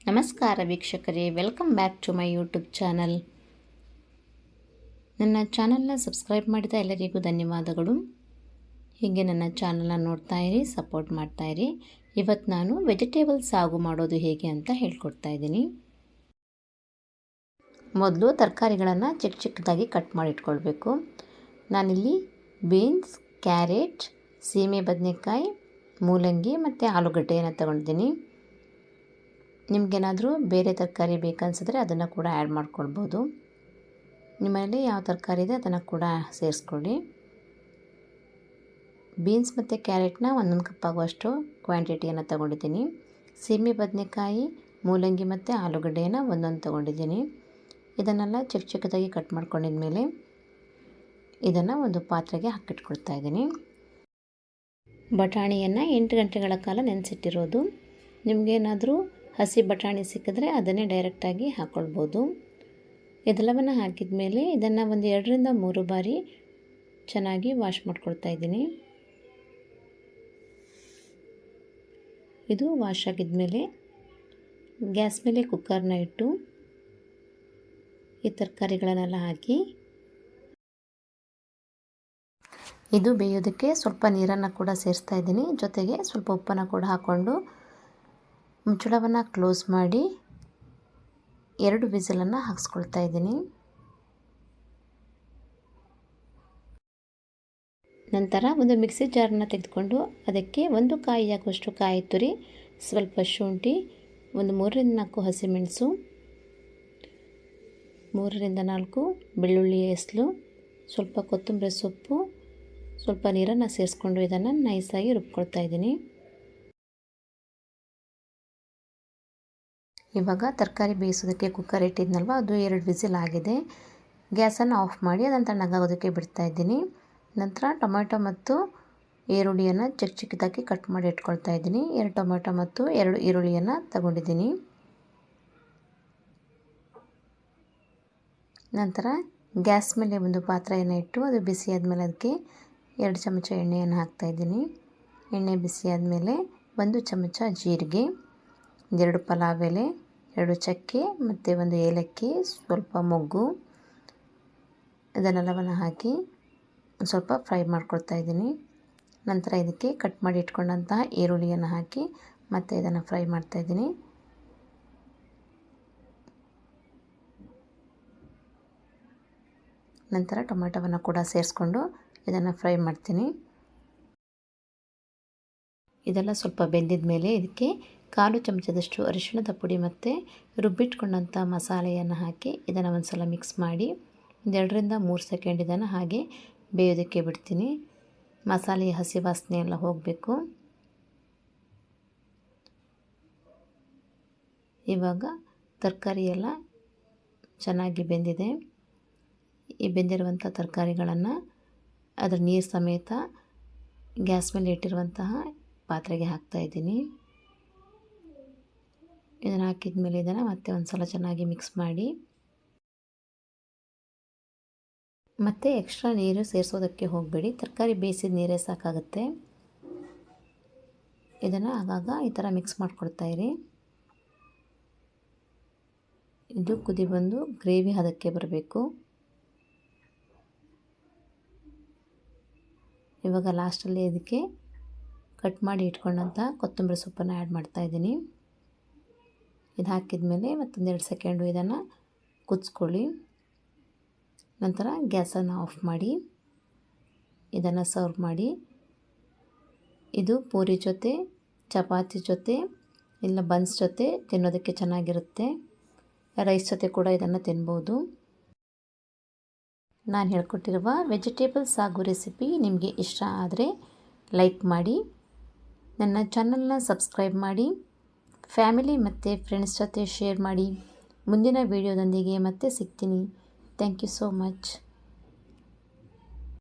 ನಮಸ್ಕಾರ ವೀಕ್ಷಕರೇ, welcome back to my YouTube channel. ನನ್ನ ಚಾನಲ್ನ ಸಬ್ಸ್ಕ್ರೈಬ್ ಮಾಡಿದ ಎಲ್ಲರಿಗೂ ಧನ್ಯವಾದಗಳು. ಹೀಗೆ ನನ್ನ ಚಾನಲ್ನ ನೋಡ್ತಾ ಇರಿ, ಸಪೋರ್ಟ್ ಮಾಡ್ತಾ ಇರಿ. ಇವತ್ತು ನಾನು ವೆಜಿಟೇಬಲ್ ಸಾಗು ಮಾಡೋದು ಹೇಗೆ ಅಂತ ಹೇಳ್ಕೊಡ್ತಾ ಇದ್ದೀನಿ. ಮೊದಲು ತರಕಾರಿಗಳನ್ನು ಚಿಕ್ಕ ಚಿಕ್ಕದಾಗಿ ಕಟ್ ಮಾಡಿ ಇಟ್ಕೊಳ್ಬೇಕು. ನಾನಿಲ್ಲಿ ಬೀನ್ಸ್, ಕ್ಯಾರೆಟ್, ಸೀಮೆ ಬದನೆಕಾಯಿ, ಮೂಲಂಗಿ ಮತ್ತು ಆಲೂಗಡ್ಡೆಯನ್ನು ತಗೊಂಡಿದ್ದೀನಿ. ನಿಮಗೇನಾದರೂ ಬೇರೆ ತರಕಾರಿ ಬೇಕನ್ಸಿದ್ರೆ ಅದನ್ನು ಕೂಡ ಆ್ಯಡ್ ಮಾಡ್ಕೊಳ್ಬೋದು. ನಿಮ್ಮಲ್ಲಿ ಯಾವ ತರಕಾರಿ ಇದೆ ಅದನ್ನು ಕೂಡ ಸೇರಿಸ್ಕೊಳ್ಳಿ. ಬೀನ್ಸ್ ಮತ್ತು ಕ್ಯಾರೆಟ್ನ 1 ಕಪ್ ಆಗುವಷ್ಟು ಕ್ವಾಂಟಿಟಿಯನ್ನು ತಗೊಂಡಿದ್ದೀನಿ. ಸೀಮೆ ಬದನೆಕಾಯಿ, ಮೂಲಂಗಿ ಮತ್ತು ಆಲೂಗಡ್ಡೆಯನ್ನು ಒಂದೊಂದು ತಗೊಂಡಿದ್ದೀನಿ. ಇದನ್ನೆಲ್ಲ ಚಿಕ್ಕ ಚಿಕ್ಕದಾಗಿ ಕಟ್ ಮಾಡ್ಕೊಂಡಿದ್ಮೇಲೆ ಇದನ್ನು ಒಂದು ಪಾತ್ರೆಗೆ ಹಾಕಿಟ್ಕೊಳ್ತಾ ಇದ್ದೀನಿ. ಬಟಾಣಿಯನ್ನು 8 ಗಂಟೆಗಳ ಕಾಲ ನೆನೆಸಿಟ್ಟಿರೋದು. ನಿಮಗೇನಾದರೂ ಹಸಿ ಬಟಾಣಿ ಸಿಕ್ಕಿದ್ರೆ ಅದನ್ನೇ ಡೈರೆಕ್ಟಾಗಿ ಹಾಕ್ಕೊಳ್ಬೋದು. ಇದೆಲ್ಲವನ್ನು ಹಾಕಿದ ಮೇಲೆ ಇದನ್ನು ಒಂದು 2 ರಿಂದ 3 ಬಾರಿ ಚೆನ್ನಾಗಿ ವಾಶ್ ಮಾಡ್ಕೊಳ್ತಾ ಇದ್ದೀನಿ. ಇದು ವಾಶ್ ಆಗಿದ್ಮೇಲೆ ಗ್ಯಾಸ್ ಮೇಲೆ ಕುಕ್ಕರ್ನ ಇಟ್ಟು ಈ ತರಕಾರಿಗಳನ್ನೆಲ್ಲ ಹಾಕಿ ಇದು ಬೇಯೋದಕ್ಕೆ ಸ್ವಲ್ಪ ನೀರನ್ನು ಕೂಡ ಸೇರಿಸ್ತಾ ಇದ್ದೀನಿ. ಜೊತೆಗೆ ಸ್ವಲ್ಪ ಉಪ್ಪನ್ನು ಕೂಡ ಹಾಕ್ಕೊಂಡು ಮುಚ್ಚಳವನ್ನು ಕ್ಲೋಸ್ ಮಾಡಿ 2 ವಿಸಿಲನ್ನು ಹಾಕ್ಸ್ಕೊಳ್ತಾ ಇದ್ದೀನಿ. ನಂತರ ಒಂದು ಮಿಕ್ಸಿ ಜಾರನ್ನು ತೆಗೆದುಕೊಂಡು ಅದಕ್ಕೆ 1 ಕಾಯಿ ಆಗುವಷ್ಟು ಕಾಯಿ ತುರಿ, ಸ್ವಲ್ಪ ಶುಂಠಿ, ಒಂದು 3 ರಿಂದ 4 ಹಸಿಮೆಣಸು, 3 ರಿಂದ 4 ಬೆಳ್ಳುಳ್ಳಿ ಎಸಳು, ಸ್ವಲ್ಪ ಕೊತ್ತಂಬರಿ ಸೊಪ್ಪು, ಸ್ವಲ್ಪ ನೀರನ್ನು ಸೇರಿಸ್ಕೊಂಡು ಇದನ್ನು ನೈಸಾಗಿ ರುಬ್ಕೊಳ್ತಾ ಇದ್ದೀನಿ. ಇವಾಗ ತರಕಾರಿ ಬೇಯಿಸೋದಕ್ಕೆ ಕುಕ್ಕರ್ ಇಟ್ಟಿದ್ನಲ್ವ, ಅದು 2 ವಿಸಿಲ್ ಆಗಿದೆ. ಗ್ಯಾಸನ್ನು ಆಫ್ ಮಾಡಿ ಅದನ್ನು ತಣ್ಣಗಾಗೋದಕ್ಕೆ ಬಿಡ್ತಾ ಇದ್ದೀನಿ. ನಂತರ ಟೊಮೆಟೊ ಮತ್ತು ಈರುಳ್ಳಿಯನ್ನು ಚಿಕ್ಕ ಚಿಕ್ಕದಾಗಿ ಕಟ್ ಮಾಡಿ ಇಟ್ಕೊಳ್ತಾ ಇದ್ದೀನಿ. 2 ಟೊಮೆಟೊ ಮತ್ತು 2 ಈರುಳ್ಳಿಯನ್ನು ತಗೊಂಡಿದ್ದೀನಿ. ನಂತರ ಗ್ಯಾಸ್ ಮೇಲೆ ಒಂದು ಪಾತ್ರೆಯನ್ನು ಇಟ್ಟು ಅದು ಬಿಸಿ ಆದಮೇಲೆ ಅದಕ್ಕೆ 2 ಚಮಚ ಎಣ್ಣೆಯನ್ನು ಹಾಕ್ತಾಯಿದ್ದೀನಿ. ಎಣ್ಣೆ ಬಿಸಿ ಆದಮೇಲೆ 1 ಚಮಚ ಜೀರಿಗೆ, 2 ಪಲಾವ್ ಎಲೆ, 2 ಚಕ್ಕೆ ಮತ್ತು 1 ಏಲಕ್ಕಿ, ಸ್ವಲ್ಪ ಮೊಗ್ಗು, ಇದನ್ನೆಲ್ಲವನ್ನು ಹಾಕಿ ಸ್ವಲ್ಪ ಫ್ರೈ ಮಾಡ್ಕೊಳ್ತಾ ಇದ್ದೀನಿ. ನಂತರ ಇದಕ್ಕೆ ಕಟ್ ಮಾಡಿ ಇಟ್ಕೊಂಡಂತಹ ಈರುಳ್ಳಿಯನ್ನು ಹಾಕಿ ಮತ್ತು ಇದನ್ನು ಫ್ರೈ ಮಾಡ್ತಾಯಿದ್ದೀನಿ. ನಂತರ ಟೊಮೆಟೊವನ್ನು ಕೂಡ ಸೇರಿಸ್ಕೊಂಡು ಇದನ್ನು ಫ್ರೈ ಮಾಡ್ತೀನಿ. ಇದೆಲ್ಲ ಸ್ವಲ್ಪ ಬೆಂದಿದ ಮೇಲೆ ಇದಕ್ಕೆ 1/4 ಚಮಚದಷ್ಟು ಅರಿಶಿಣದ ಪುಡಿ ಮತ್ತು ರುಬ್ಬಿಟ್ಕೊಂಡಂಥ ಮಸಾಲೆಯನ್ನು ಹಾಕಿ ಇದನ್ನು ಒಂದು ಸಲ ಮಿಕ್ಸ್ ಮಾಡಿ 2 ರಿಂದ 3 ಸೆಕೆಂಡ್ ಇದನ್ನು ಹಾಗೆ ಬೇಯೋದಕ್ಕೆ ಬಿಡ್ತೀನಿ. ಮಸಾಲೆಯ ಹಸಿ ವಾಸನೆ ಎಲ್ಲ ಹೋಗಬೇಕು. ಇವಾಗ ತರಕಾರಿ ಎಲ್ಲ ಚೆನ್ನಾಗಿ ಬೆಂದಿದೆ. ಈ ಬೆಂದಿರುವಂಥ ತರಕಾರಿಗಳನ್ನು ಅದರ ನೀರು ಸಮೇತ ಗ್ಯಾಸ್ ಮೇಲೆ ಇಟ್ಟಿರುವಂತಹ ಪಾತ್ರೆಗೆ ಹಾಕ್ತಾಯಿದ್ದೀನಿ. ಇದನ್ನು ಹಾಕಿದ ಮೇಲೆ ಇದನ್ನು ಮತ್ತೆ ಒಂದು ಸಲ ಚೆನ್ನಾಗಿ ಮಿಕ್ಸ್ ಮಾಡಿ ಮತ್ತೆ ಎಕ್ಸ್ಟ್ರಾ ನೀರು ಸೇರಿಸೋದಕ್ಕೆ ಹೋಗಬೇಡಿ. ತರಕಾರಿ ಬೇಯಿಸಿದ ನೀರೇ ಸಾಕಾಗುತ್ತೆ. ಇದನ್ನು ಆಗಾಗ ಈ ಥರ ಮಿಕ್ಸ್ ಮಾಡ್ಕೊಳ್ತಾ ಇರಿ. ಇದು ಕುದಿ ಬಂದು ಗ್ರೇವಿ ಹದಕ್ಕೆ ಬರಬೇಕು. ಇವಾಗ ಲಾಸ್ಟಲ್ಲಿ ಇದಕ್ಕೆ ಕಟ್ ಮಾಡಿ ಇಟ್ಕೊಂಡಂಥ ಕೊತ್ತಂಬರಿ ಸೊಪ್ಪನ್ನು ಆ್ಯಡ್ ಮಾಡ್ತಾಯಿದ್ದೀನಿ. ಇದು ಹಾಕಿದ ಮೇಲೆ ಮತ್ತೊಂದು 2 ಸೆಕೆಂಡು ಇದನ್ನು ಕುದಿಸ್ಕೊಳ್ಳಿ. ನಂತರ ಗ್ಯಾಸನ್ನು ಆಫ್ ಮಾಡಿ ಇದನ್ನು ಸರ್ವ್ ಮಾಡಿ. ಇದು ಪೂರಿ ಜೊತೆ, ಚಪಾತಿ ಜೊತೆ, ಇಲ್ಲ ಬನ್ಸ್ ಜೊತೆ ತಿನ್ನೋದಕ್ಕೆ ಚೆನ್ನಾಗಿರುತ್ತೆ. ರೈಸ್ ಜೊತೆ ಕೂಡ ಇದನ್ನು ತಿನ್ಬೋದು. ನಾನು ಹೇಳ್ಕೊಟ್ಟಿರುವ ವೆಜಿಟೇಬಲ್ ಸಾಗು ರೆಸಿಪಿ ನಿಮಗೆ ಇಷ್ಟ ಆದರೆ ಲೈಕ್ ಮಾಡಿ, ನನ್ನ ಚಾನಲ್ನ ಸಬ್ಸ್ಕ್ರೈಬ್ ಮಾಡಿ, ಫ್ಯಾಮಿಲಿ ಮತ್ತು ಫ್ರೆಂಡ್ಸ್ ಜೊತೆ ಶೇರ್ ಮಾಡಿ. ಮುಂದಿನ ವಿಡಿಯೋದೊಂದಿಗೆ ಮತ್ತೆ ಸಿಗ್ತೀನಿ. Thank you so much.